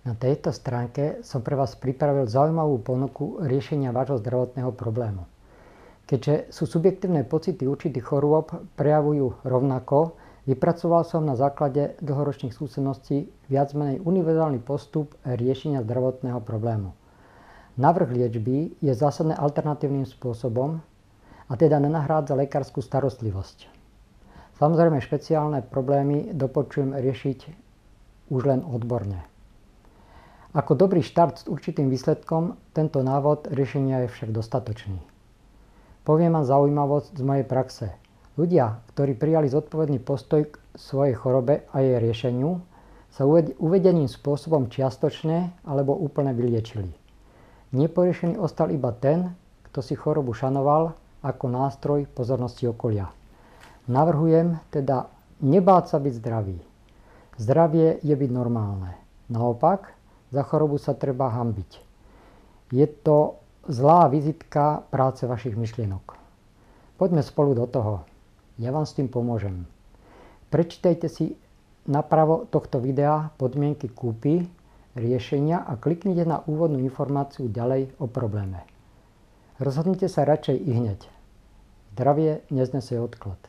Na tejto stránke som pre vás pripravil zaujímavú ponuku riešenia vášho zdravotného problému. Keďže sú subjektívne pocity určitých chorôb prejavujú rovnako, vypracoval som na základe dlhoročných skúseností viac menej univerzálny postup riešenia zdravotného problému. Navrh liečby je zásadne alternatívnym spôsobom a teda nenahrádza lekárskú starostlivosť. Samozrejme špeciálne problémy doporučujem riešiť už len odborne. Ako dobrý štart s určitým výsledkom, tento návod riešenia je však dostatočný. Poviem vám zaujímavosť z mojej praxe. Ľudia, ktorí prijali zodpovedný postoj k svojej chorobe a jej riešeniu, sa uvedeným spôsobom čiastočne alebo úplne vyliečili. Neporiešený ostal iba ten, kto si chorobu šanoval ako nástroj pozornosti okolia. Navrhujem teda nebáť sa byť zdravý. Zdravie je byť normálne. Naopak, za chorobu sa treba hanbiť. Je to zlá vizitka práce vašich myšlienok. Poďme spolu do toho. Ja vám s tým pomôžem. Prečítajte si napravo tohto videa podmienky kúpy, riešenia a kliknite na úvodnú informáciu ďalej o probléme. Rozhodnite sa radšej ihneď. Zdravie neznesie odklad.